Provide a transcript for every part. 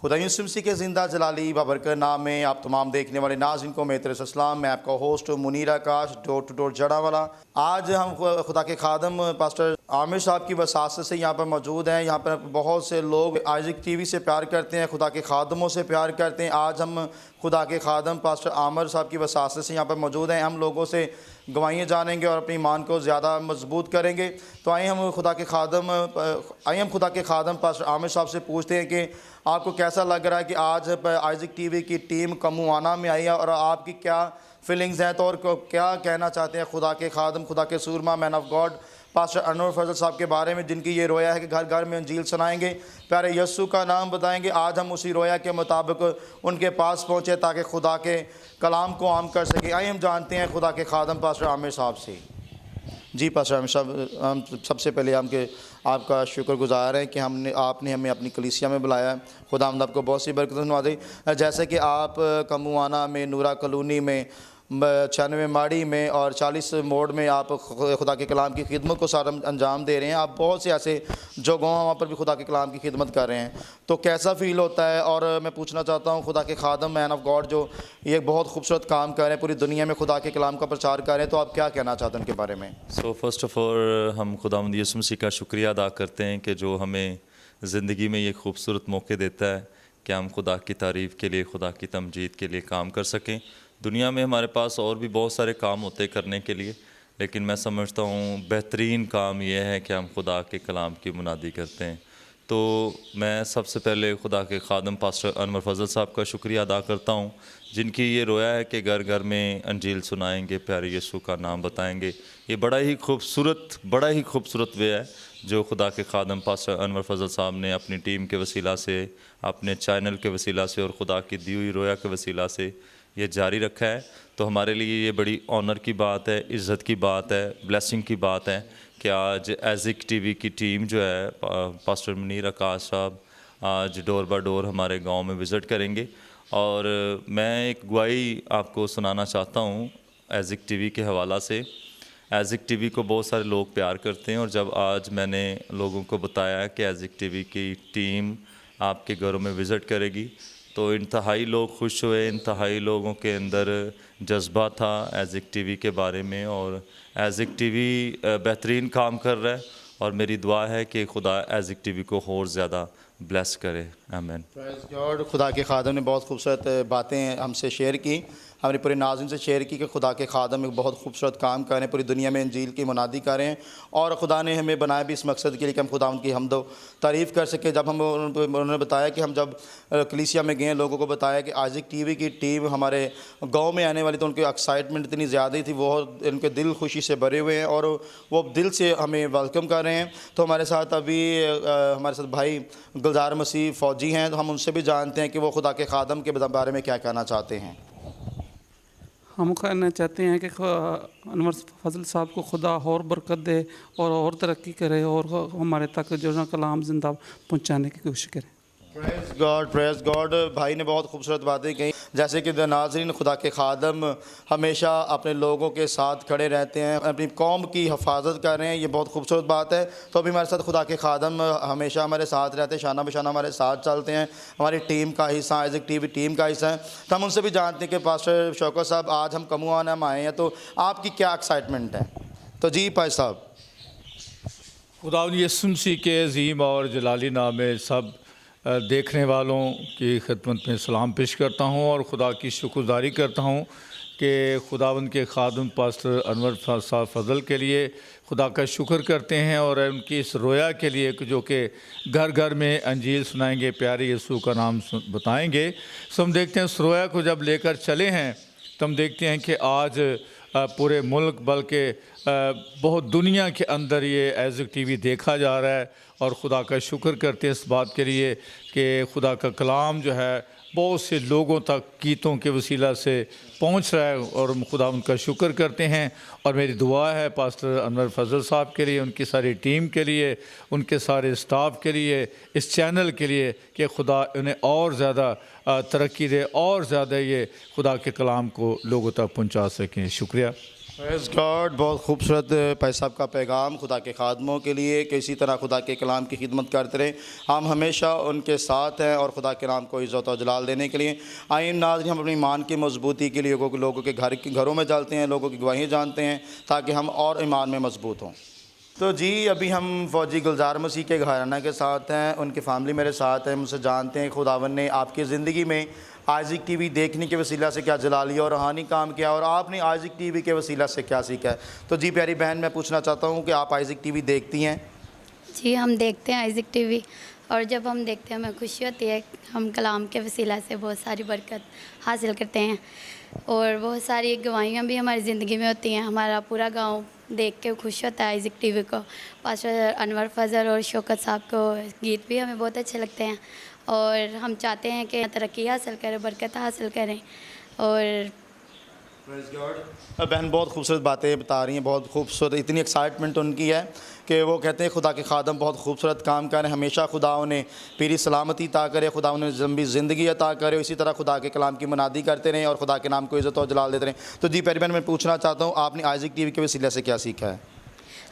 खुदा यूसुफ मसीह के ज़िंदा जलाली बाबरकत नाम में आप तमाम देखने वाले नाज़रीन को मेरे तरफ से सलाम। मैं आपका host Munir Akash, door to door Jaranwala. आज हम खुदा के खादम पास्टर आमिर साहब की वसासत से यहाँ पर मौजूद हैं। यहाँ पर बहुत से लोग आइज़िक टीवी से प्यार करते हैं, खुदा के खादमों से प्यार करते हैं। आज हम खुदा के खादम पास्टर आमिर साहब की वसासत से यहाँ पर मौजूद हैं। हम लोगों से गवाहियाँ जानेंगे और अपनी ईमान को ज़्यादा मजबूत करेंगे। तो आइए हम खुदा के खादम पास्टर आमिर साहब से पूछते हैं कि आपको कैसा लग रहा है कि आज आइज़िक टीवी की टीम कमुआना में आई है और आपकी क्या फीलिंग्स हैं, तो और क्या कहना चाहते हैं खुदा के खादम, खुदा के सूरमा, man of God pastor Anwar Fazal साहब के बारे में, जिनकी ये रोया है कि घर घर में अंजील सुनाएंगे, प्यारे यस्सु का नाम बताएंगे। आज हम उसी रोया के मुताबिक उनके पास पहुँचे ताकि खुदा के कलाम को आम कर सकें। आइए हम जानते हैं खुदा के खादम पास्टर आमिर साहब से। जी पास्टर आमिर साहब, हम सबसे पहले आपका शुक्रगुजार हैं कि आपने हमें अपनी कलीसिया में बुलाया है। खुदा आपको बहुत सी बरकत नवाज़े। जैसे कि आप कमुआना में, नूरा कॉलोनी में, 96 माड़ी में और 40 मोड़ में आप खुदा के कलाम की खिदमत को सारा अंजाम दे रहे हैं। आप बहुत से ऐसे जगहों वहाँ पर भी खुदा के कलाम की खिदमत कर रहे हैं, तो कैसा फ़ील होता है? और मैं पूछना चाहता हूँ, खुदा के खादम, मैन ऑफ गॉड, जो ये बहुत खूबसूरत काम कर रहे हैं, पूरी दुनिया में खुदा के कलाम का प्रचार कर रहे हैं, तो आप क्या कहना चाहते हैं उनके बारे में? सो फर्स्ट ऑफ ऑल हम खुदावंद यीशु मसीह का शुक्रिया अदा करते हैं कि जो हमें ज़िंदगी में ये खूबसूरत मौके देता है कि हम खुदा की तारीफ़ के लिए, खुदा की तमजीद के लिए काम कर सकें। दुनिया में हमारे पास और भी बहुत सारे काम होते करने के लिए, लेकिन मैं समझता हूँ बेहतरीन काम यह है कि हम खुदा के कलाम की मुनादी करते हैं। तो मैं सबसे पहले खुदा के खादम पास्टर अनवर फजल साहब का शुक्रिया अदा करता हूँ, जिनकी ये रोया है कि घर घर में अंजील सुनाएंगे, प्यारे यीशु का नाम बताएंगे। ये बड़ा ही खूबसूरत वे है जो खुदा के खादम पास्टर अनवर फजल साहब ने अपनी टीम के वसीला से, अपने चैनल के वसीला से और खुदा की दी हुई रोया के वसीला से ये जारी रखा है। तो हमारे लिए ये बड़ी ऑनर की बात है, इज़्ज़त की बात है, ब्लेसिंग की बात है कि आज आइज़िक टीवी की टीम जो है, पास्टर मुनीर आकाश साहब आज डोर बाय डोर हमारे गांव में विज़िट करेंगे। और मैं एक गवाही आपको सुनाना चाहता हूँ आइज़िक टीवी के हवाला से। आइज़िक टीवी को बहुत सारे लोग प्यार करते हैं, और जब आज मैंने लोगों को बताया कि आइज़िक टीवी की टीम आपके घरों में विज़िट करेगी, तो इंतहाई लोग खुश हुए। इंतहाई लोगों के अंदर जज्बा था आइज़िक टीवी के बारे में, और आइज़िक टीवी बेहतरीन काम कर रहा है, और मेरी दुआ है कि खुदा आइज़िक टीवी को और ज़्यादा ब्लेस करे। आमीन। Praise God. खुदा के खादम ने बहुत खूबसूरत बातें हमसे शेयर की, हमारे पूरे नाज़रीन से शेयर की कि खुदा के खादम एक बहुत खूबसूरत काम कर रहे हैं, पूरी दुनिया में इंजील की मुनादी कर रहे हैं, और खुदा ने हमें बनाया भी इस मकसद के लिए कि हम खुदा उनकी हमदो तारीफ़ कर सकें। जब उन्होंने बताया कि हम जब कलीसिया में गए, लोगों को बताया कि आइज़िक टीवी की टीम हमारे गांव में आने वाली, तो उनकी एक्साइटमेंट इतनी ज़्यादा थी, वो उनके दिल खुशी से भरे हुए हैं और वो दिल से हमें वेलकम कर रहे हैं। तो हमारे साथ अभी हमारे साथ भाई गुलजार मसीह फ़ौजी हैं, तो हम उनसे भी जानते हैं कि वो खुदा के खादम के बारे में क्या कहना चाहते हैं। हम कहना चाहते हैं कि अनवर फजल साहब को खुदा और बरकत दे और तरक्की करे और हमारे तक जो ना कलाम जिंदा पहुंचाने की कोशिश करे। Praise God, praise God. भाई ने बहुत खूबसूरत बातें कही, जैसे कि नाज़रीन, खुदा के खादम हमेशा अपने लोगों के साथ खड़े रहते हैं, अपनी कौम की हिफाजत कर रहे हैं, ये बहुत खूबसूरत बात है। तो अभी हमारे साथ खुदा के खादम हमेशा हमारे साथ रहते हैं, शाना बशाना हमारे साथ चलते हैं, हमारी टीम का हिस्सा, आइज़िक टीवी टीम का हिस्सा है। तो हम उनसे भी जानते हैं कि पास्टर शौकत साहब, आज हम कमुआना में आए हैं, तो आपकी क्या एक्साइटमेंट है? तो जी भाई साहब। खुदावंद यीशु मसीह के अज़ीम और जलाली नाम में सब देखने वालों की खिदमत में सलाम पेश करता हूँ और खुदा की शुक्रगुजारी करता हूँ कि खुदावंद के खादम पास्टर अनवर साहब फजल के लिए खुदा का शुक्र करते हैं, और उनकी इस रोया के लिए जो कि घर घर में अंजील सुनाएंगे, प्यारे यीशु का नाम बताएंगे। तो हम देखते हैं इस रोया को जब लेकर चले हैं, तो हम देखते हैं कि आज पूरे मुल्क बल्कि बहुत दुनिया के अंदर ये आइज़िक टीवी देखा जा रहा है, और खुदा का शुक्र करते हैं इस बात के लिए कि खुदा का कलाम जो है बहुत से लोगों तक गीतों के वसीला से पहुंच रहा है, और खुदा उनका शुक्र करते हैं। और मेरी दुआ है पास्टर अनवर फजल साहब के लिए, उनकी सारी टीम के लिए, उनके सारे स्टाफ के लिए, इस चैनल के लिए कि खुदा उन्हें और ज़्यादा तरक्की दे और ज़्यादा ये खुदा के कलाम को लोगों तक पहुंचा सकें। शुक्रिया। प्रेज़ गॉड, बहुत खूबसूरत भाई साहब का पैगाम खुदा के खादमों के लिए कि इसी तरह खुदा के कलाम की खिदमत करते रहें। हम हमेशा उनके साथ हैं और खुदा के नाम को इज़्ज़त और जलाल देने के लिए। आइए नाज़रीन, हम अपनी ईमान की मजबूती के लिए लोगों के घरों में चलते हैं, लोगों की गवाही जानते हैं ताकि हम और ईमान में मजबूत हों। तो जी, अभी हम फ़ौजी गुलजार मसीह के घराना के साथ हैं, उनकी फैमिली मेरे साथ है, मुझसे जानते हैं खुदावन ने आपकी ज़िंदगी में आइज़िक टीवी देखने के वसीला से क्या जलाली और रूहानी काम किया और आपने आइज़िक टीवी के वसीला से क्या सीखा है। तो जी प्यारी बहन, मैं पूछना चाहता हूँ कि आप आइज़िक टीवी देखती हैं? जी, हम देखते हैं आइज़िक टीवी, और जब हम देखते हैं हमें खुशी होती है। हम कलाम के वसीला से बहुत सारी बरकत हासिल करते हैं और बहुत सारी गवाहियाँ भी हमारी ज़िंदगी में होती हैं। हमारा पूरा गांव देख के खुश होता है आइज़िक टीवी को। पास्टर अनवर फजल और शौकत साहब को गीत भी हमें बहुत अच्छे लगते हैं और हम चाहते हैं कि तरक्की हासिल करें, बरकत हासिल करें। और बहन बहुत खूबसूरत बातें बता रही हैं, बहुत खूबसूरत, इतनी एक्साइटमेंट उनकी है कि वो कहते हैं खुदा के खादम बहुत खूबसूरत काम करें, हमेशा खुदा उन्हें पीरी सलामती अता करे, खुदा उन्हें लंबी ज़िंदगी अता करे, इसी तरह खुदा के कलाम की मनादी करते रहें और खुदा के नाम को इज़्ज़त और जलाल देते रहें। तो जी प्यारी बहन, मैं पूछना चाहता हूँ आपने आइज़िक टीवी के वसीले से क्या सीखा है?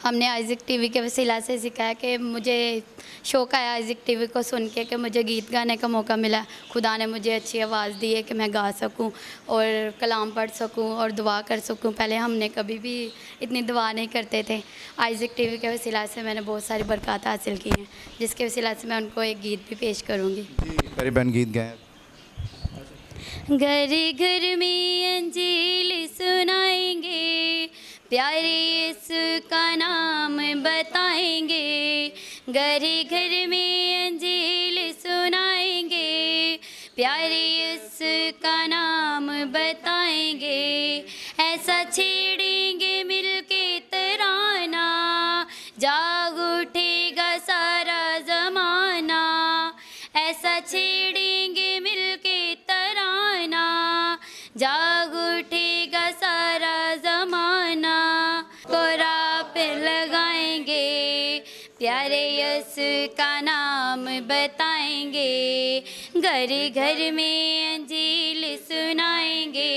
हमने आइज़िक टीवी के वसीला से सीखा है कि मुझे शौक़ आया आइज़िक टीवी को सुन के कि मुझे गीत गाने का मौका मिला। खुदा ने मुझे अच्छी आवाज़ दी है कि मैं गा सकूं और कलाम पढ़ सकूं और दुआ कर सकूं। पहले हमने कभी भी इतनी दुआ नहीं करते थे। आइज़िक टीवी के वसीला से मैंने बहुत सारी बरकत हासिल की हैं, जिसके वसीला से मैं उनको एक गीत भी पेश करूँगी। जी प्यारी बहन, गीत गाएँ। घर घर में अंजील सुनाएंगे, प्यारे यीशु का नाम बताएंगे। घर घर में अंजील सुनाएंगे, प्यारे यीशु का नाम बताएंगे। ऐसा छेड़ेंगे मिलके तराना, जाग उठेगा सारा ज़माना। ऐसा छेड़ेंगे मिलके तराना, जाग उठेगा सारा ज़माना। कोरा पे लगाएंगे, प्यारे यीशु का नाम बताएंगे। घर घर में अंजील सुनाएंगे,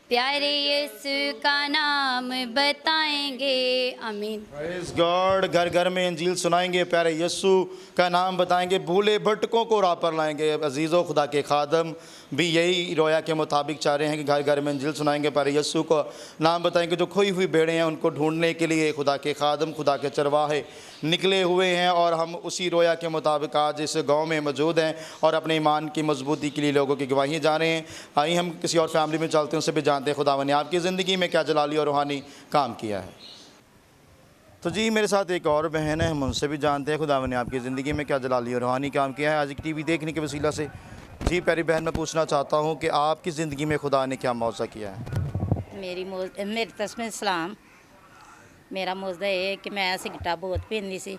प्यारे यीशु का नाम बताएंगे। आमीन। प्रेज़ गॉड, घर घर में अंजील सुनाएंगे, प्यारे यीशु का नाम बताएंगे, भूले भटकों को राह पर लाएंगे। अजीज़ों, खुदा के खादम भी यही रोया के मुताबिक चाह रहे हैं कि घर घर में अंजील सुनाएंगे, प्यारे यीशु को नाम बताएंगे। जो खोई हुई भेड़ें हैं उनको ढूंढने के लिए खुदा के खादम, खुदा के चरवाहे निकले हुए हैं और हम उसी रोया के मुताबिक आज इस गाँव में मौजूद हैं और अपने ईमान की मजबूती के लिए लोगों की गवाहियाँ जा रहे हैं। आइए हम किसी और फैमिली में चलते हैं, उनसे भी जानते हैं खुदावन ने आपकी ज़िंदगी में क्या जलाली और रूहानी काम किया है। तो जी मेरे साथ एक और बहन है, हम उनसे भी जानते हैं खुदावन ने आपकी ज़िंदगी में क्या जलाली और रूहानी काम किया है आइज़िक टीवी देखने के वसीला से। जी प्यारी बहन, मैं पूछना चाहता हूँ कि आपकी ज़िंदगी में खुदा ने क्या मौज़ा किया है? मेरी तस्मीर सलाम। मेरा मौज़ा ये है कि मैं सिगटा बहुत पींदी सी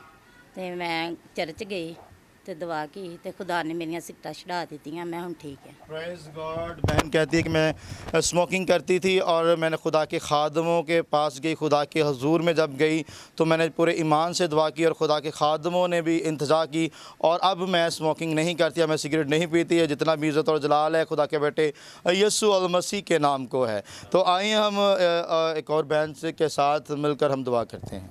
ते मैं चर्च गई तो दुआ की तो खुदा ने मेरियां सिगटा छड़ा दित्तियां, मैं हम ठीक है। Praise God. बहन कहती है कि मैं स्मोकिंग करती थी और मैंने खुदा के खादमों के पास गई, खुदा के हजूर में जब गई तो मैंने पूरे ईमान से दुआ की और खुदा के खादमों ने भी इंतजा की और अब मैं स्मोकिंग नहीं करती, मैं सिगरेट नहीं पीती है। जितना भी इज़्ज़त और जलाल है खुदा के बेटे यीशु अल मसीह के नाम को है। तो आइए हम एक और बहन से के साथ मिलकर हम दुआ करते हैं।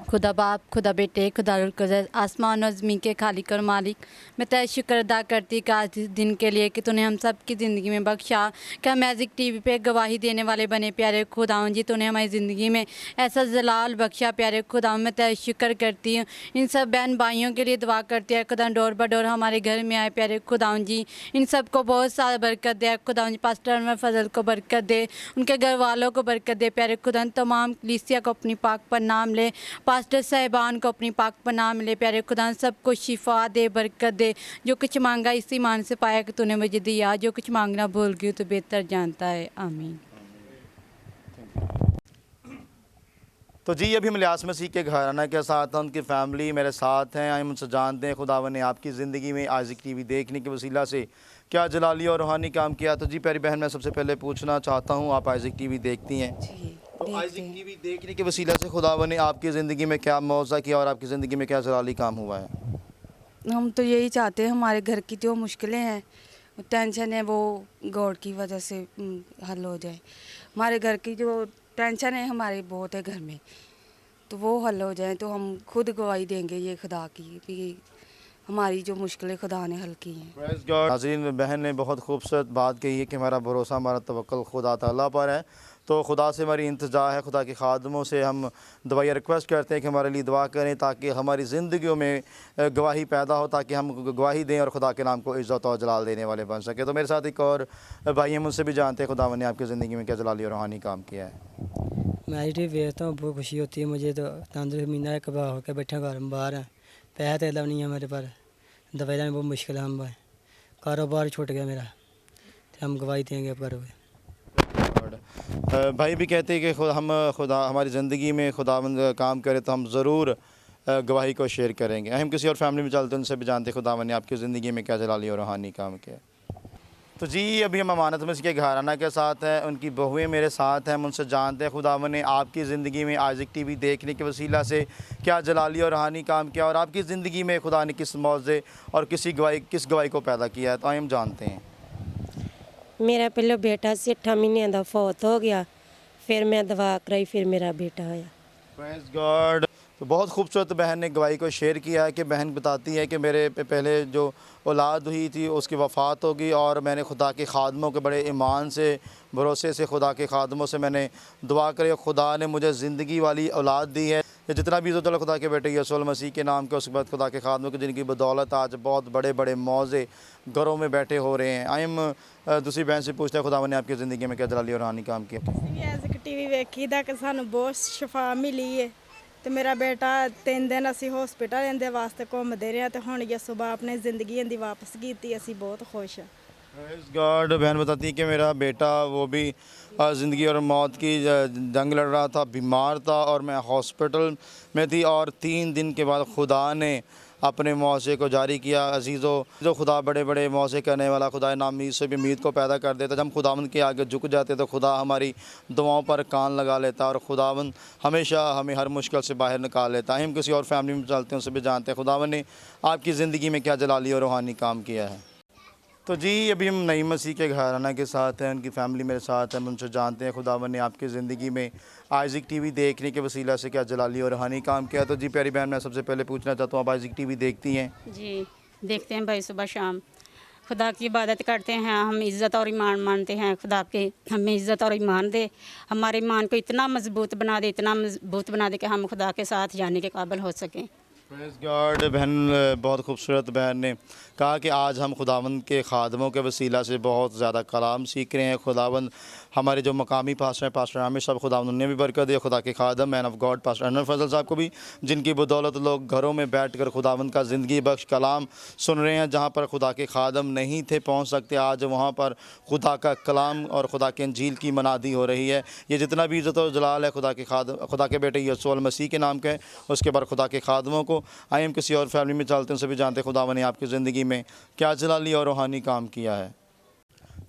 खुदा बाप, खुदा बेटे, खुदा रुल कुदरत, आसमान और ज़मीन के खालिक और मालिक, मैं तेरा शुक्र अदा करती कि आज इस दिन के लिए कि तूने हम सब की ज़िंदगी में बख्शा कि हम आइज़िक टीवी पे गवाही देने वाले बने। प्यारे खुदावन जी, तूने हमारी ज़िंदगी में ऐसा जलाल बख्शा। प्यारे खुदावन, मैं तेरा शुक्र करती हूँ। इन सब बहन भाइयों के लिए दुआ करती है खुदा डोर ब डोर हमारे घर में आए। प्यारे खुदावन जी, इन सब को बहुत सारा बरकत दे। खुदावन जी, पास्टर अनवर फजल को बरकत दे, उनके घर वालों को बरकत दे। प्यारे खुदावन, तमाम कलीसिया को अपनी पाक पर नाम ले, पास्टर साहिबान को अपनी पाक पनाह मिले। प्यारे खुदा सबको शिफा दे, बरकत दे। जो कुछ मांगा इसी मान से पाया कि तूने मुझे दिया, जो कुछ मांगना भूल गई तो बेहतर जानता है। आमीन। तो जी अभी हम इलियास मसीह के घराना के साथ हैं, उनकी फैमिली मेरे साथ हैं। हम उनसे जानते हैं खुदावन ने आपकी ज़िंदगी में आइज़िक टीवी देखने के वसीला से क्या जलाली और रूहानी काम किया। तो जी प्यारी बहन, मैं सबसे पहले पूछना चाहता हूँ, आप आइज़िक टीवी देखती हैं? तो आइज़िक टीवी देखने के वसीला से खुदावन ने आपकी ज़िंदगी में क्या मौज़ा किया और आपकी ज़िंदगी में क्या जलाली काम हुआ है? हम तो यही चाहते हैं हमारे घर की जो मुश्किलें हैं, टेंशन है, वो गॉड की वजह से हल हो जाए। हमारे घर की जो टेंशन है हमारे बहुत है घर में, तो वो हल हो जाए तो हम खुद गवाही देंगे ये खुदा की भी हमारी जो मुश्किलें खुदा ने हल की हैं। Praise God. नाज़रीन, बहन ने बहुत खूबसूरत बात कही है कि हमारा भरोसा, हमारा तवक्कुल खुदा ताला पर है। तो खुदा से हमारी इंतज़ा है, खुदा के खादमों से हम दुआया रिक्वेस्ट करते हैं कि हमारे लिए दुआ करें ताकि हमारी ज़िंदगियों में गवाही पैदा हो, ताकि हम गवाही दें और खुदा के नाम को इज़्ज़त और जलाल देने वाले बन सके। तो मेरे साथ एक और भाई हम उनसे भी जानते हैं खुदा ने आपकी ज़िंदगी में क्या जलाली और रूहानी काम किया है। मैं जी बेचता हूँ, बहुत खुशी होती है मुझे। तो तंदुरुस्त महीना एक बार होकर बैठा घर में बाहर है, पैसा तेला नहीं है मेरे पर, दवाई में बहुत मुश्किल है, हम भाई कारोबार छूट गया मेरा, तो हम गवाही देंगे पर। भाई भी कहते हैं कि खुदा हमारी ज़िंदगी में खुदावंद काम करे तो हम ज़रूर गवाही को शेयर करेंगे। हम किसी और फैमिली में चलते हैं, उनसे भी जानते हैं खुदावंद ने आपकी ज़िंदगी में क्या जलाली और रूहानी काम किया। तो जी अभी हम अमानत मसीह के घराना के साथ हैं, उनकी बहुएं मेरे साथ हैं, हम उनसे जानते हैं खुदावंद ने आपकी ज़िंदगी में आइज़िक टीवी देखने के वसीला से क्या जलाली और रूहानी काम किया और आपकी ज़िंदगी में खुदा ने किस मौज़े और किस गवाही को पैदा किया है। तो हम जानते हैं। मेरा पहले बेटा 6 महीने का फौत हो गया, फिर मैं दवा कराई, फिर मेरा बेटा आया। Praise God. तो बहुत खूबसूरत बहन ने गवाही को शेयर किया है कि बहन बताती है कि मेरे पहले जो औलाद हुई थी उसकी वफ़ात हो गई और मैंने खुदा के खादमों के बड़े ईमान से, भरोसे से खुदा के खादमों से मैंने दुआ करी और खुदा ने मुझे ज़िंदगी वाली औलाद दी है। ये जितना भी इज़्ज़त खुदा के बेटे यीशु मसीह के नाम के, उसके बाद खुदा के खादमों की जिनकी बदौलत आज बहुत बड़े बड़े मौज़े घरों में बैठे हो रहे हैं। हम दूसरी बहन से पूछते हैं खुदा ने आपकी ज़िंदगी में क्या जलाली और रूहानी काम किया। आइज़िक टीवी वेखी दा कि सानू बहुत शिफा मिली है, तो मेरा बेटा 3 दिन असी हॉस्पिटल इहदे वास्ते घूमते रहे, तो हुण यीशु बाप ने जिंदगी इहदी वापस की, असी बहुत खुश हैं। Praise God. बहन बताती है कि मेरा बेटा वो भी ज़िंदगी और मौत की जंग लड़ रहा था, बीमार था और मैं हॉस्पिटल में थी और 3 दिन के बाद खुदा ने अपने मौज़े को जारी किया। अजीज़ों, जो खुदा बड़े बड़े मौज़े करने वाला खुदा नामीद से भी उम्मीद को पैदा कर देता। जब हम खुदावंद के आगे झुक जाते तो खुदा हमारी दुआओं पर कान लगा लेता और खुदावंद हमेशा हमें हर मुश्किल से बाहर निकाल लेता है। हम किसी और फैमिली में चलते हैं, उनसे भी जानते हैं खुदावंद ने आपकी ज़िंदगी में क्या जलाली और रूहानी काम किया है। तो जी अभी हम नई मसीह के घराना के साथ हैं, उनकी फैमिली मेरे साथ है, हम उनसे जानते हैं खुदावंद ने आपकी ज़िंदगी में आइज़िक टीवी देखने के वसीला से क्या जलाली और रूहानी काम किया। तो जी प्यारी बहन, मैं सबसे पहले पूछना चाहता हूँ, आप आइज़िक टीवी देखती हैं? जी देखते हैं भाई, सुबह शाम खुदा की इबादत करते हैं। हम इज़्ज़त और ईमान मानते हैं खुदा के, हमें इज़्ज़त और ईमान दे, हमारे ईमान को इतना मजबूत बना दे, इतना मजबूत बना दे कि हम खुदा के साथ जाने के काबिल हो सकें। Praise God. बहन बहुत खूबसूरत बहन ने कहा कि आज हम खुदावंद के खादमों के वसीला से बहुत ज़्यादा कलाम सीख रहे हैं। खुदावंद हमारे जो मकामी पास्टर हैं, पास्टर आमिर साहब, खुदावंद उन्हें भी बरकत दे। खुदा के खादम man of God pastor Anwar Fazal साहब को भी, जिनकी बदौलत लोग घरों में बैठकर खुदावंद का ज़िंदगी बख्श कलाम सुन रहे हैं। जहाँ पर खुदा के खादम नहीं थे पहुँच सकते, आज वहाँ पर खुदा का कलाम और खुदा के इंजील की मनादी हो रही है। ये जितना भी इज़्ज़त और जलाल है खुदा के बेटे यीशु मसीह के नाम का है। उसके बाद खुदा के खादमों को आए हम किसी और फैमिली में चलते हैं, सभी जानते हैं खुदावंद ने आपकी ज़िंदगी में क्या जलाली और रूहानी काम किया है।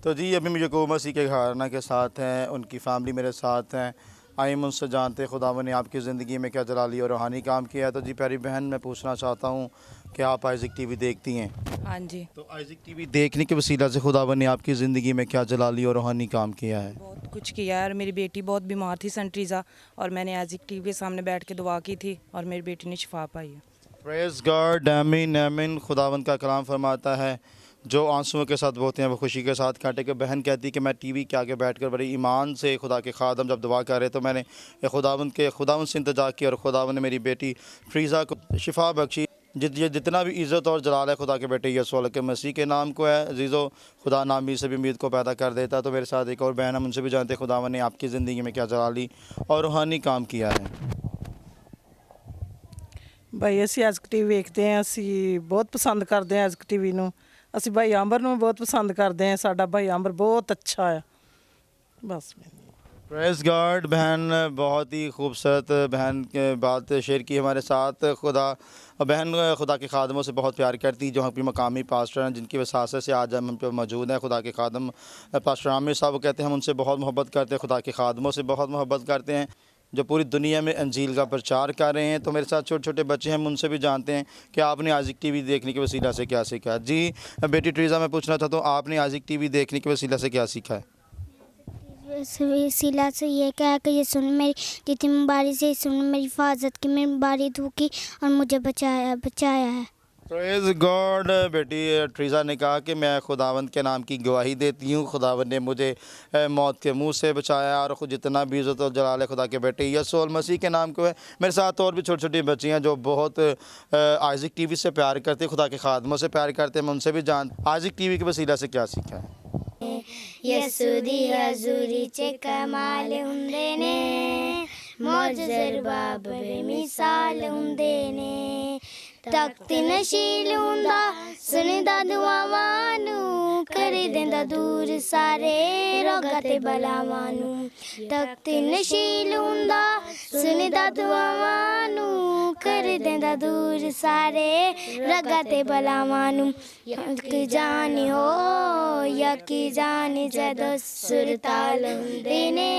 तो जी अभी मुझे यकूब मसीह के घराना के साथ हैं, उनकी फैमिली मेरे साथ हैं, आइए हम उनसे जानते हैं खुदावंद ने आपकी ज़िंदगी में क्या जलाली और रूहानी काम किया है। तो जी प्यारी बहन, मैं पूछना चाहता हूँ कि आप आइज़िक टीवी देखती हैं? हाँ जी। तो आइज़िक टीवी देखने के वसीला से खुदावंद ने आपकी ज़िंदगी में क्या जलाली और रूहानी काम किया है? बहुत कुछ किया है। और मेरी बेटी बहुत बीमार थी, सेंट्रीज़ा, और मैंने आइज़िक टीवी के सामने बैठ के दुआ की थी और मेरी बेटी ने शिफा पाई है। Praise God. आमीन आमीन। खुदावंद का कलाम फरमाता है, जो आंसुओं के साथ बोते हैं वो खुशी के साथ काटे। कि बहन कहती कि मैं टीवी के आगे बैठकर बड़े ईमान से खुदा के खादम जब दुआ कर रहे तो मैंने खुदावंद से इंतज़ार किया और खुदावंद ने मेरी बेटी फ्रीज़ा को शिफा बख्शी। जितना भी इज़्ज़त और जलाल है खुदा के बेटे यीशु मसीह के नाम को है। अज़ीज़ो, खुदा नामी से भी उम्मीद को पैदा कर देता। तो मेरे साथ एक और बहन, हम उनसे भी जानते हैं खुदावंद ने आपकी ज़िंदगी में क्या जलाली और रूहानी काम किया है। भाई ਅਸੀਂ ਆइज़िक टीवी ਵੇਖਦੇ ਹਾਂ, ਅਸੀਂ ਬਹੁਤ ਪਸੰਦ ਕਰਦੇ ਹਾਂ ਆइज़िक टीवी ਨੂੰ। ਅਸੀਂ ਭਾਈ ਅੰਬਰ ਨੂੰ ਬਹੁਤ ਪਸੰਦ ਕਰਦੇ ਹਾਂ, ਸਾਡਾ ਭਾਈ ਅੰਬਰ बहुत अच्छा है। बस प्रेज़ गॉड। बहन बहुत ही खूबसूरत बहन बात शेयर की हमारे साथ। बहन खुदा के खादमों से बहुत प्यार करती, जो अपनी मकामी पास्टर हैं, जिनकी वसासत से आज हम पे मौजूद हैं। खुदा के खादम पास्टर आमिर साहब कहते हैं हम उनसे बहुत मोहब्बत करते हैं, खुदा के खादमों से बहुत मोहब्बत करते हैं, जो पूरी दुनिया में अंजील का प्रचार कर रहे हैं। तो मेरे साथ छोटे छोटे बच्चे हैं, हम उनसे भी जानते हैं कि आपने आइज़िक टीवी देखने के वसीला से क्या सीखा। जी बेटी ट्रीज़ा, मैं पूछना चाहता हूँ, आपने आइज़िक टीवी देखने के वसीला से क्या सीखा है? इस वसीला से ये कहा कि ये सुन मेरी जितनी बारी से सुन मेरी हिफाजत की, मेरी बारी धोखी और मुझे बचाया है। Praise God. बेटी ट्रीज़ा ने कहा कि मैं खुदावंद के नाम की गवाही देती हूँ, खुदावंद ने मुझे मौत के मुंह से बचाया और खुद जितना भी इज़्ज़त और जलाल है खुदा के बेटे यीशु मसीह के नाम को है। मेरे साथ और भी छोटी छोटी बच्ची हैं जो बहुत आइज़िक टीवी से प्यार करते हैं, खुदा के खादमों से प्यार करते हैं। मैं उनसे भी आइज़िक टीवी के वसीला से क्या सीखा है? यसुदी हजूरी चे कमाल हुंदे ने मौजज़ बाब बेमिसाल हुंदे ने तख्त नशील हुंदा सुनदा दुआवां नू कर देंदा दूर सारे रोगां ते बलावां नू तख्त नशील हुंदा सुनदा दुआवां नू कर देंदा दूर सारे रोगां ते बलावां नू यक जानी हो यक जानी जदों सुरताल हुंदे ने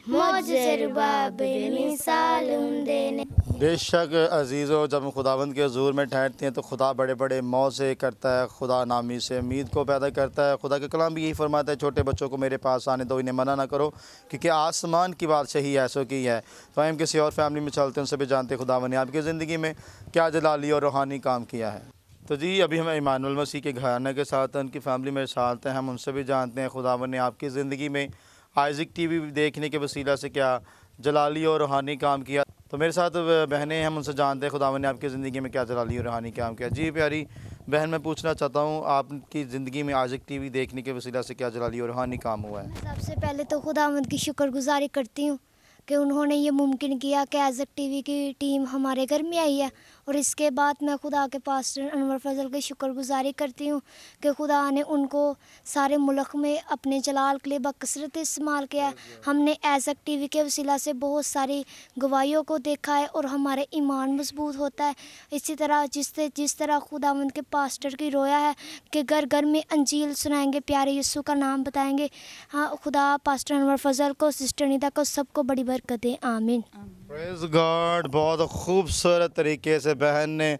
मौजज़ बाब बेमिसाल हुंदे ने। बेशक अजीज़ों, जब हम खुदावंद के हज़ूर में ठहरते हैं तो खुदा बड़े बड़े मौज़े करता है, खुदा नामी से उम्मीद को पैदा करता है। खुदा का कलाम भी यही फरमाता है, छोटे बच्चों को मेरे पास आने दो, इन्हें मना ना करो क्योंकि आसमान की बादशाही ऐसों की है। तो हम किसी और फैमिली में चलते हैं, उनसे भी जानते खुदावंद ने आपकी ज़िंदगी में क्या जलाली और रूहानी काम किया है। तो जी अभी हम इमानुएल मसीह के घराने के साथ उनकी फैमिली में साथ हैं, हम उनसे भी जानते हैं खुदावंद ने आपकी ज़िंदगी में आइज़िक टीवी देखने के वसीला से क्या जलाली और रूहानी काम किया। तो मेरे साथ बहनें हैं, हम उनसे जानते हैं खुदावंद ने आपकी ज़िंदगी में क्या जलाली और रूहानी काम किया। जी प्यारी बहन, मैं पूछना चाहता हूँ आपकी ज़िंदगी में आइज़िक टीवी देखने के वसीला से क्या जलाली और रूहानी काम हुआ है? सबसे पहले तो खुदावंद की शुक्रगुजारी करती हूँ कि उन्होंने ये मुमकिन किया कि आइज़िक टीवी की टीम हमारे घर में आई है। और इसके बाद मैं खुदा के पास्टर अनवर फजल की शुक्रगुजारी करती हूँ कि खुदा ने उनको सारे मुल्क में अपने जलाल के लिए बकसरत इस्तेमाल किया है। हमने आइज़िक टीवी के वसीला से बहुत सारी गवाहियों को देखा है और हमारे ईमान मजबूत होता है। इसी तरह जिस तरह खुदावंद के पास्टर की रोया है कि घर घर में अंजील सुनाएंगे, प्यारे यीशु का नाम बताएंगे। हाँ, खुदा पास्टर अनवर फजल को, सिस्टर निदा को, सबको बड़ी बरकत दे। आमीन। Praise God. बहुत खूबसूरत तरीके से बहन ने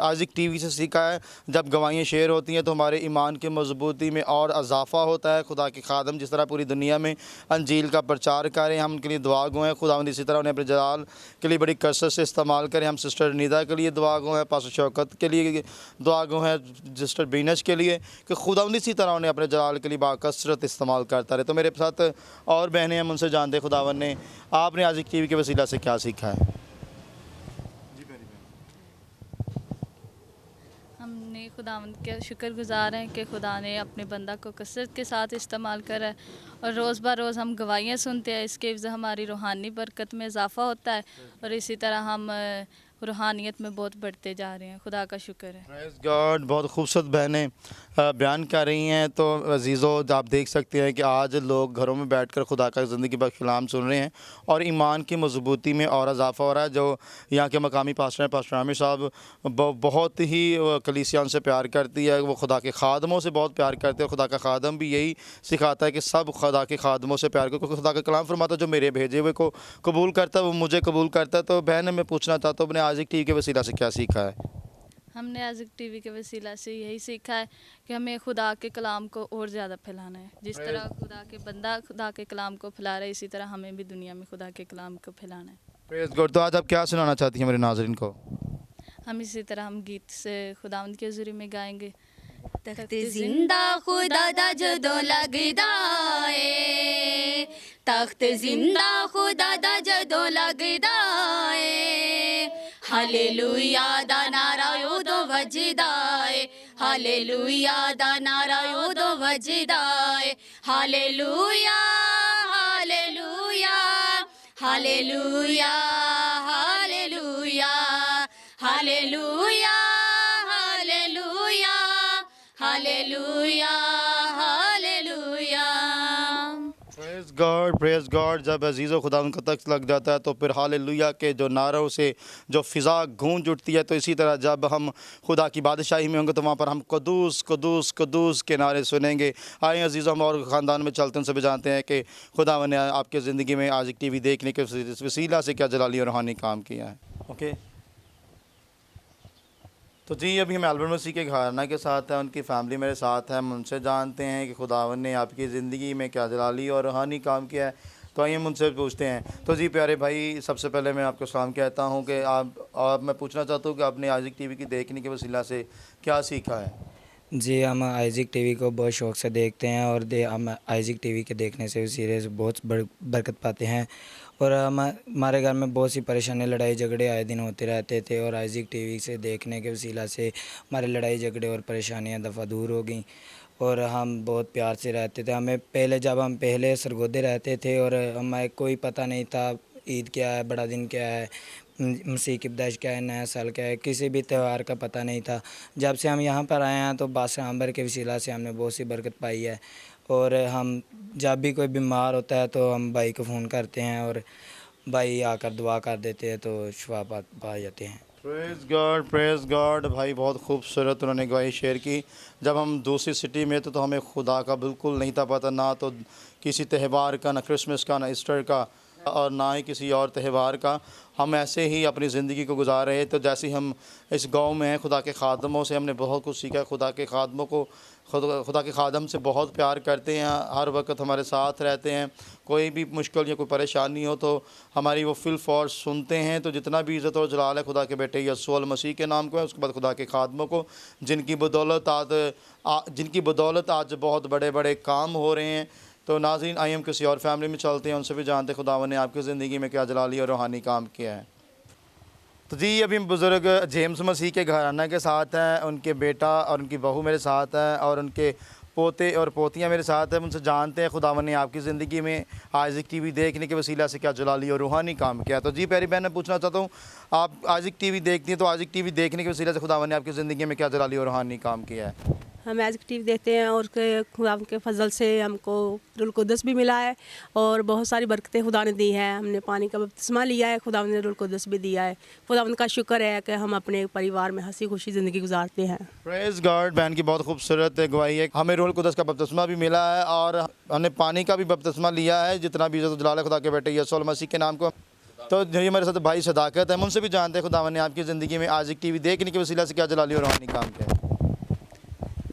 आइज़िक टीवी से सीखा है। जब गवाहियाँ शेयर होती हैं तो हमारे ईमान की मजबूती में और इजाफ़ा होता है। खुदा के खादम जिस तरह पूरी दुनिया में अंजील का प्रचार करें, हम उनके लिए दुआ गो हैं। खुदावंद इसी तरह उन्हें अपने जलाल के लिए बड़ी कसरत से इस्तेमाल करें। हम सिस्टर निदा के लिए दुआ गो हैं, पास्टर शौकत के लिए दुआ गो हैं, सिस्टर बीनश के लिए, कि खुदावंद इसी तरह उन्हें अपने जलाल के लिए बाकसरत इस्तेमाल करता रहे। तो मेरे साथ और बहनें हम उनसे जानते खुदावंद ने आपने आइज़िक टीवी के वसीला से क्या सीखा है? खुदावंद के शुक्रगुजार हैं कि खुदा ने अपने बंदा को कसरत के साथ इस्तेमाल करा है और रोज़ ब रोज़ हम गवाहियाँ सुनते हैं। इसके वजह हमारी रूहानी बरकत में इजाफ़ा होता है और इसी तरह हम रूहानियत में बहुत बढ़ते जा रहे हैं। खुदा का शुक्र है। Praise God. बहुत खूबसूरत बहनें बयान कर रही हैं। तो अजीज़ों, आप देख सकते हैं कि आज लोग घरों में बैठकर खुदा का ज़िंदगी बख्श कलाम सुन रहे हैं और ईमान की मजबूती में और इजाफ़ा हो रहा है। जो यहाँ के मकामी पास्टर हैं, पास्टर आमिर साहब, बहुत ही कलीसिया उनसे प्यार करती है। वो खुदा के खादमों से बहुत प्यार करते हैं। खुदा का खादम भी यही सिखाता है कि सब खुदा के खादमों से प्यार करो, क्योंकि खुदा का कलाम फरमाता है जो मेरे भेजे हुए को कबूल करता है वो मुझे कबूल करता है। तो बहन, मैं पूछना चाहता हूँ अपने आइज़िक टीवी के वसीला से क्या सीखा है? हमने आइज़िक टीवी के वसीला से यही सीखा है कि हमें खुदा के कलाम को और ज़्यादा फैलाना है। जिस तरह खुदा के बंदा खुदा के कलाम को फैला रहे हैं, इसी तरह हमें भी दुनिया में खुदा के कलाम को फैलाना है। Praise God. तो आज आप क्या सुनाना चाहती हैं मेरे नाज़रीन को? हम इसी तरह हम गीत से खुदावंद के हुज़ूरी में गाएंगे। तख्त जिंदा खुदा दा जदों लगदा ए, तख्त जिंदा खुदा दा जदों लगदा ए, हालेलुया दा नारा उदों वजदा ए, हालेलुया दा नारा उदों वजदा ए, hallelujah hallelujah hallelujah hallelujah hallelujah hallelujah hallelujah. Praise God. Praise God. जब अजीज़ो खुदा उनका तख्त लग जाता है तो फिर हालेलुया के जो नारों से जो फ़िज़ा गूंज उठती है। तो इसी तरह जब हम खुदा की बादशाही में होंगे तो वहाँ पर हम कदूस कदूस कदूस के नारे सुनेंगे। आए अजीज़ों, हम और ख़ानदान में चलते हैं, उनसे भी जानते हैं कि खुदा ने आपके ज़िंदगी में आइज़िक टीवी देखने के वसीला से क्या जलाली और रूहानी काम किया है। ओके। तो जी अभी हम एल्बर्ट मसीह के घराना के साथ हैं, उनकी फैमिली मेरे साथ है। हम उनसे जानते हैं कि खुदावन ने आपकी ज़िंदगी में क्या जलाली और रूहानी काम किया है। तो आइए हम उनसे पूछते हैं। तो जी प्यारे भाई, सबसे पहले मैं आपको सलाम कहता हूँ कि आप मैं पूछना चाहता हूँ कि आपने आइज़िक टीवी की देखने के वसीला से क्या सीखा है? जी, हम आइज़िक टीवी को बहुत शौक़ से देखते हैं और हम आइज़िक टीवी के देखने से सीरियस बहुत बरकत पाते हैं। और हमारे घर में बहुत सी परेशानी, लड़ाई झगड़े आए दिन होते रहते थे और आइज़िक टीवी से देखने के वसीला से हमारे लड़ाई झगड़े और परेशानियां दफ़ा दूर हो गई और हम बहुत प्यार से रहते थे। हमें पहले जब हम पहले सरगोदे रहते थे और हमें कोई पता नहीं था ईद क्या है, बड़ा दिन क्या है, मसीह की पैदाइश क्या है, नया साल क्या है, किसी भी त्यौहार का पता नहीं था। जब से हम यहाँ पर आए हैं तो बादशाह आम्बर के वसीला से हमने बहुत सी बरकत पाई है। और हम जब भी कोई बीमार होता है तो हम भाई को फ़ोन करते हैं और भाई आकर दुआ कर देते हैं तो शिफा पा जाते हैं। Praise God. भाई बहुत खूबसूरत उन्होंने गवाही शेयर की। जब हम दूसरी सिटी में थे तो हमें खुदा का बिल्कुल नहीं था पता, ना तो किसी त्यौहार का, ना क्रिसमस का, ना ईस्टर का और ना ही किसी और त्यौहार का। हम ऐसे ही अपनी ज़िंदगी को गुजार रहे। तो जैसे हम इस गांव में हैं, खुदा के खादमों से हमने बहुत कुछ सीखा। खुदा के खादमों को खुदा के खादम से बहुत प्यार करते हैं, हर वक्त हमारे साथ रहते हैं। कोई भी मुश्किल या कोई परेशानी हो तो हमारी वो फिल फॉर सुनते हैं। तो जितना भी इज़्ज़त और जलाल है खुदा के बेटे यीशु मसीह के नाम को है, उसके बाद खुदा के खादमों को, जिनकी बदौलत आज बहुत बड़े बड़े काम हो रहे हैं। तो नाज़रीन, आइए हम किसी और फैमिली में चलते हैं, उनसे भी जानते हैं खुदावन ने आपकी ज़िंदगी में क्या जलाली और रूहानी काम किया है। तो जी अभी हम बुज़ुर्ग जेम्स मसीह के घराना के साथ हैं, उनके बेटा और उनकी बहू मेरे साथ हैं और उनके पोते और पोतियाँ मेरे साथ हैं। उनसे जानते हैं खुदावन ने आपकी ज़िंदगी में आइज़िक टीवी देखने के वसीला से क्या जलाली और रूहानी काम किया। तो जी प्यारी बहन, मैं पूछना चाहता हूँ, आप आइज़िक टीवी देखती हैं, तो आइज़िक टीवी देखने के वसीला से खुदावन ने आपकी ज़िंदगी में क्या जलाली और रूहानी काम किया है? हम आइज़िक टीवी देखते हैं और खुदा के फजल से हमको रूहुल कुद्दस भी मिला है और बहुत सारी बरकतें खुदा ने दी हैं। हमने पानी का बपतिस्मा लिया है, खुदा ने रूहुल कुद्दस भी दिया है। खुदा उनका शुक्र है कि हम अपने परिवार में हंसी खुशी ज़िंदगी गुजारते हैं। Praise God. बहन की बहुत खूबसूरत गवाही है। हमें रूहुल कुद्दस का बपतिस्मा भी मिला है और हमने पानी का भी बपतिस्मा लिया है। जितना भी इज़्ज़त जलाल है खुदा के बेटे यीशु मसीह के नाम को। तो ये मेरे साथ भाई सदाकत है, उनसे भी जानते हैं खुदावन ने आपकी ज़िंदगी में आइज़िक टीवी देखने के वसीला से क्या जलाली और रूहानी काम किया है।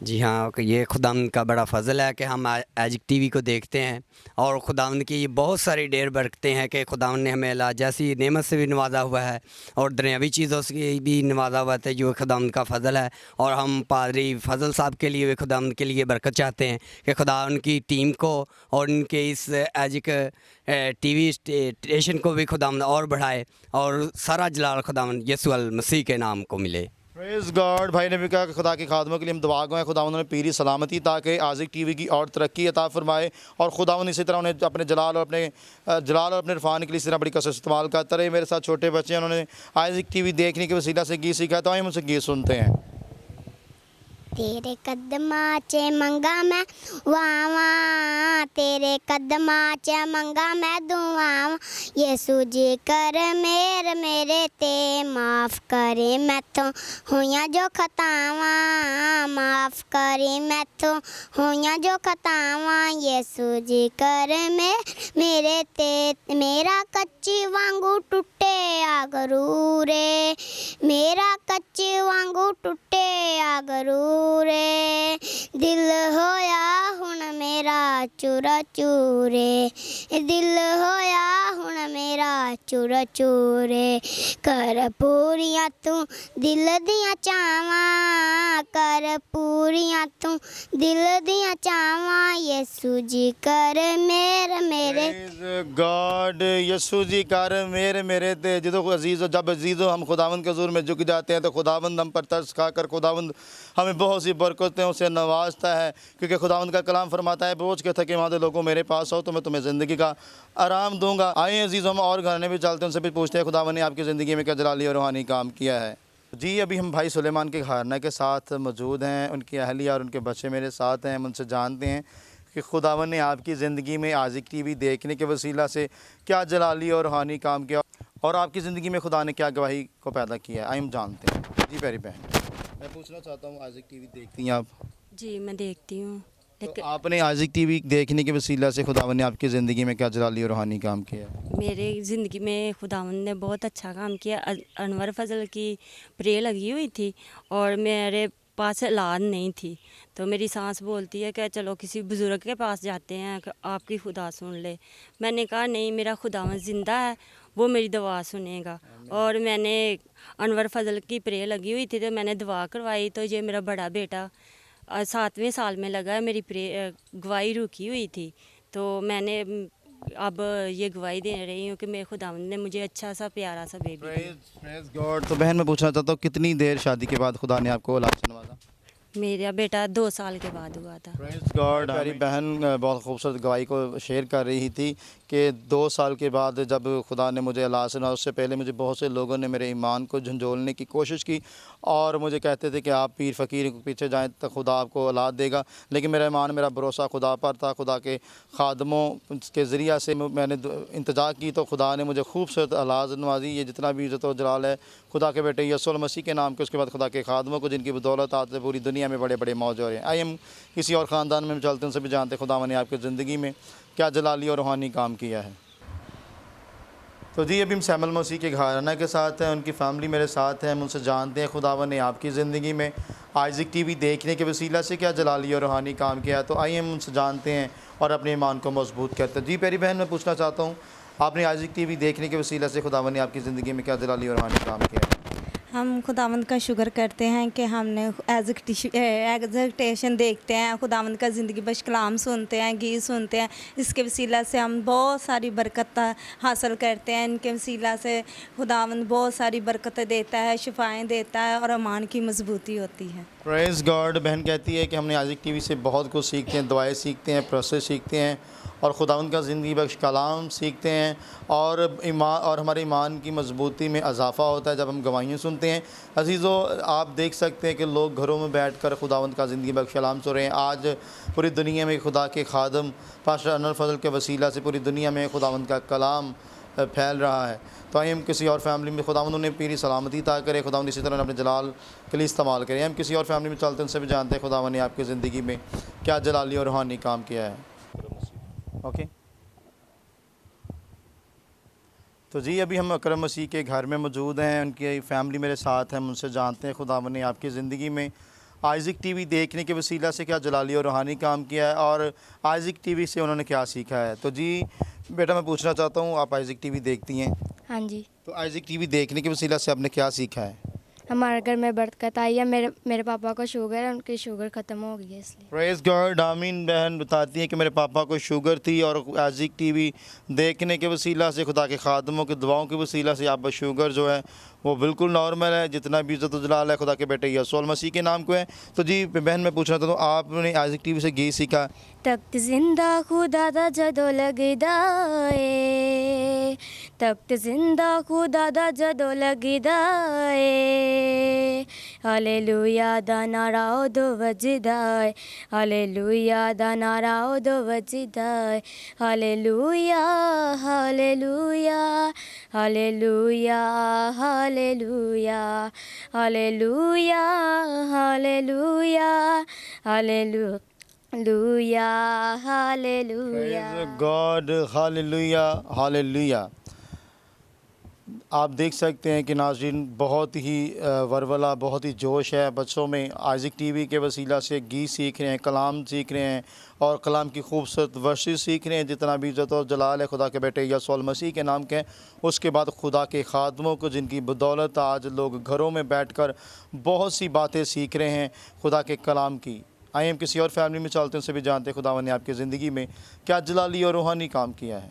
जी हाँ, ये खुदावंद का बड़ा फ़ज़ल है कि हम आइज़िक टीवी को देखते हैं और खुदावंद की बहुत सारी ढेर बरकतें हैं कि खुदावंद ने हमें जैसी नेमत से भी नवाजा हुआ है और दुनियावी चीज़ों से भी नवाजा हुआ है, जो खुदावंद का फ़ज़ल है। और हम पादरी फजल साहब के लिए, खुदावंद के लिए बरकत चाहते हैं कि खुदा उनकी टीम को और उनके इस आइज़िक टीवी स्टेशन को भी खुदावंद और बढ़ाए और सारा जलाल खुदावंद यीशु मसीह के नाम को मिले। Praise God. भाई ने भी कहा कि खुदा के खादमों के लिए हम दुआ गए, खुदा उन्होंने पीरी सलामती ताकि आइज़िक टीवी की और तरक्की अता फरमाए और खुदा इसी तरह उन्हें अपने जलाल और अपने इरफान के लिए इस तरह बड़ी कसरत इस्तेमाल करता रहे। मेरे साथ छोटे बच्चे हैं, उन्होंने आइज़िक टीवी देखने के वसीला से गीत सीखा। तो आइए उनसे गीत सुनते हैं। तेरे कदमां च मंगा मैं वावा, तेरे कदमां च मंगा मैं दुआवां, यीशु जी कर मेरे ते, माफ़ करे मैथों होइयां जो खतावां, माफ़ करे मैथों होइयां जो खतावां, यीशु जी कर मेरे ते, मेरा कच्ची वांगू टुटे आगरूरे, मेरा कच्ची वांगू टुटे आगरूरे, दिल होया हुण मेरा चूरा चूरे, दिल होया हुण मेरा चूरा चूरे, कर पूरियां तू दिल दियां चावां, कर पूरियां तू दिल दियां चावां, यीशु जी कर मेरे गॉड। यीशु जी कर मेरे ते। जब अजीज़ो हम खुदावंद के हुज़ूर में झुक जाते हैं तो खुदावंद हम पर तरस खाकर खुदावंद हमें बहुत सी बरकतें उसे नवाजता है, क्योंकि खुदावंद का कलाम फरमाता है, बोझ के थके मांदे लोगों मेरे पास आओ तो मैं तुम्हें ज़िंदगी का आराम दूंगा। आइए अजीज़, हम और घराने भी चलते हैं, उनसे भी पूछते हैं खुदावंद ने आपकी ज़िंदगी में क्या जलाली और रूहानी काम किया है। जी अभी हम भाई सुलेमान के घराना के साथ मौजूद हैं, उनकी अहलिया और उनके बच्चे मेरे साथ हैं। हम उनसे जानते हैं कि खुदावंद ने आपकी ज़िंदगी में आइज़िक टीवी देखने के वसीला से क्या जलाली और रूहानी काम किया और आपकी ज़िंदगी में खुदा ने क्या गवाही को पैदा किया है। आइए हम जानते हैं। जी प्यारी बहन, मैं पूछना चाहता हूँ, आइज़िक टीवी देखती हैं आप? जी मैं देखती हूँ, तो आपने आइज़िक टीवी देखने के वसीला से खुदावंद ने आपकी ज़िंदगी में क्या जलाली और रूहानी काम किया? मेरे ज़िंदगी में खुदावंद ने बहुत अच्छा काम किया। अनवर फजल की प्रे लगी हुई थी और मेरे पास औलाद नहीं थी, तो मेरी सास बोलती है कि चलो किसी बुज़ुर्ग के पास जाते हैं कि आपकी खुदा सुन ले। मैंने कहा नहीं, मेरा खुदावंद ज़िंदा है, वो मेरी दुआ सुनेगा। और मैंने अनवर फजल की प्रे लगी हुई थी तो मैंने दुआ करवाई, तो ये मेरा बड़ा बेटा 7वें साल में लगा है। मेरी गवाही रुकी हुई थी, तो मैंने अब ये गवाही दे रही हूँ कि मेरे खुदावंद ने मुझे अच्छा सा प्यारा सा बेबी दिया। Praise God. तो बहन मैं पूछना चाहता हूँ, कितनी देर शादी के बाद खुदा ने आपको औलाद से नवाजा? मेरा बेटा 2 साल के बाद हुआ था। Praise God. मेरी बहन बहुत खूबसूरत गवाही को शेयर कर रही थी कि 2 साल के बाद जब खुदा ने मुझे औलाद से नवाजा, उससे पहले मुझे बहुत से लोगों ने मेरे ईमान को झंझोलने की कोशिश की और मुझे कहते थे कि आप पीर फ़कीर के पीछे जाएं तो खुदा आपको औलाद देगा, लेकिन मेरा ईमान, मेरा भरोसा खुदा पर था। खुदा के खादमों के ज़रिया से मैंने इंतज़ार की तो खुदा ने मुझे खूबसूरत औलाद नवाजी। ये जितना भी इज़्ज़त और जलाल है खुदा के बेटे यीशु मसीह के नाम के, उसके बाद खुदा के खादमों को जिनकी बदौलत आज पूरी दुनिया में बड़े बड़े मौज हो रहे हैं। आई हम किसी और ख़ानदान में चलते हैं, उनसे भी जानते खुदा ने आपकी ज़िंदगी में क्या जलाली और रूहानी काम किया है। तो जी अभी हम सैमुअल मसीह के घराना के साथ हैं, उनकी फैमिली मेरे साथ है, हम उनसे जानते हैं खुदावन ने आपकी ज़िंदगी में आइज़िक टीवी देखने के वसीला से क्या जलाली और रूहानी काम किया। तो आइए हम उनसे जानते हैं और अपने ईमान को मजबूत करते हैं। जी प्यारी बहन, मैं पूछना चाहता हूँ, आपने आइज़िक टीवी देखने के वसीला से खुदावन ने आपकी ज़िंदगी में क्या जलाली और रूहानी काम किया? हम खुदावंद का शुक्र करते हैं कि हमने एग्ज़िक्टेशन देखते हैं, खुदावंद का ज़िंदगी बश कलाम सुनते हैं, गीत सुनते हैं। इसके वसीला से हम बहुत सारी बरकत हासिल करते हैं। इनके वसीला से खुदावंद बहुत सारी बरकतें देता है, शिफाएँ देता है और ईमान की मजबूती होती है। Praise God. बहन कहती है कि हमने आइज़िक टीवी से बहुत कुछ सीखते हैं, दुआएं सीखते हैं, प्रोसेस सीखते हैं और खुदावंद का ज़िंदगी बख्श कलाम सीखते हैं और ईमान और हमारे ईमान की मजबूती में इजाफ़ा होता है जब हम गवाहियाँ सुनते हैं। अजीज़ों, आप देख सकते हैं कि लोग घरों में बैठकर खुदावंद का ज़िंदगी बख्श कलाम सुन रहे हैं। आज पूरी दुनिया में खुदा के खादम पास्टर अनवर फजल के वसीला से पूरी दुनिया में खुदावंद का कलाम फैल रहा है। तो आइए हम किसी और फैमिली में खुदावंद उन्हें पूरी सलामती अता करे, खुदावंद इसी तरह अपने जलाल के लिए इस्तेमाल करें। हम किसी और फैमिली में चलते हैं, उनसे भी जानते हैं खुदावंद ने आपकी ज़िंदगी में क्या जलाली और रूहानी काम किया है। ओके तो जी अभी हम अकरम मसीह के घर में मौजूद हैं, उनकी फैमिली मेरे साथ हैं, हम उनसे जानते हैं खुदावंद ने आपकी ज़िंदगी में आइज़िक टीवी देखने के वसीला से क्या जलाली और रूहानी काम किया है और आइज़िक टीवी से उन्होंने क्या सीखा है। तो जी बेटा, मैं पूछना चाहता हूँ, आप आइज़िक टीवी देखती हैं? हाँ जी। तो आइज़िक टीवी देखने के वसीला से आपने क्या सीखा है? हमारे घर में बरकत आई है। मेरे पापा को शुगर है, उनकी शुगर ख़त्म हो गई है इसलिए। Praise God. आमीन। बहन बताती है कि मेरे पापा को शुगर थी और आइज़िक टीवी देखने के वसीला से, खुदा के खादमों की दुआओं के वसीला से आप शुगर जो है वो बिल्कुल नॉर्मल है। जितना भी इज़्ज़त जलाल है खुदा के बेटे यीशु मसीह के नाम को है। तो जी बहन, मैं पूछना चाहता हूँ, आपने आइज़िक टीवी से गीत सीखा? तख्त जिंदा खुदा दा जदों लगदा ए, तख्त जिंदा खुदा दा जदों लगदा ए, हालेलुया दा नारा उदों वजदा ए, हालेलुया दा नारा उदों वजदा ए, hallelujah hallelujah hallelujah hallelujah hallelujah hallelujah hallelujah hallelujah hallelujah. Praise God. Hallelujah hallelujah. आप देख सकते हैं कि नाज़रीन, बहुत ही वरवला, बहुत ही जोश है बच्चों में। आइज़िक टीवी के वसीला से गीत सीख रहे हैं, कलाम सीख रहे हैं और कलाम की खूबसूरत वर्सेस सीख रहे हैं। जितना भी इज़्ज़त और जलाल है खुदा के बेटे यीशु मसीह के नाम के, उसके बाद खुदा के खादमों को जिनकी बदौलत आज लोग घरों में बैठकर बहुत सी बातें सीख रहे हैं खुदा के कलाम की। आइए हम किसी और फैमिली में चलते हैं, उनसे भी जानते हैं खुदावंद ने आपकी ज़िंदगी में क्या जलाली और रूहानी काम किया है।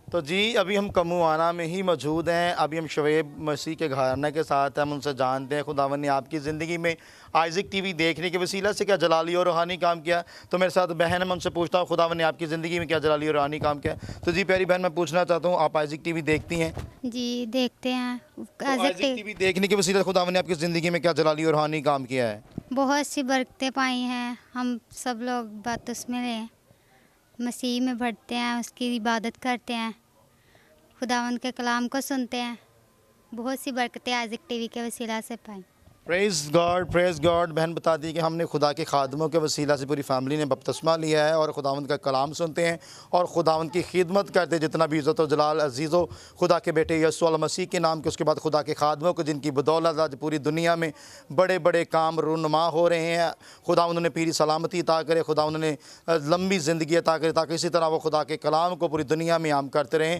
तो जी अभी हम कमुआना में ही मौजूद हैं, अभी हम शुएब मसीह के घराने के साथ हैं, हम उनसे जानते हैं खुदावंद ने आपकी ज़िंदगी में आइज़िक टीवी देखने के वसीला से क्या जलाली और रूहानी काम किया। तो मेरे साथ बहन है, मैं उनसे पूछता हूँ खुदावंद ने आपकी ज़िंदगी में क्या जलाली और रूहानी काम किया। तो जी प्यारी बहन, मैं पूछना चाहता हूँ, आप आइज़िक टीवी देखती हैं? जी देखते हैं। तो आइज़िक टीवी देखने के वसीला से खुदावंद ने आपकी ज़िंदगी में क्या जलाली और रूहानी काम किया है? बहुत सी बरकतें पाई हैं। हम सब लोग बपतिस्मे लें, मसीह में बढ़ते हैं, उसकी इबादत करते हैं, खुदावंद के कलाम को सुनते हैं। बहुत सी बरकतें आइज़िक टीवी के वसीला से पाई। Praise God. बहन बता दी कि हमने खुदा के खादमों के वसीला से पूरी फैमिली ने बपतिस्मा लिया है और खुदावंद का कलाम सुनते हैं और खुदावंद की खिदमत करते हैं। जितना भी इज़्ज़त और जलाल अजीज़ो खुदा के बेटे यीशु मसीह के नाम के, उसके बाद खुदा के खादमों को जिनकी बदौलत आज पूरी दुनिया में बड़े बड़े काम रूनुमा हो रहे हैं। खुदा उन्होंने पूरी सलामती अता करे, खुदा उन्होंने लंबी ज़िंदगी अता करे ताकि इसी तरह वो खुदा के कलाम को पूरी दुनिया में आम करते रहें।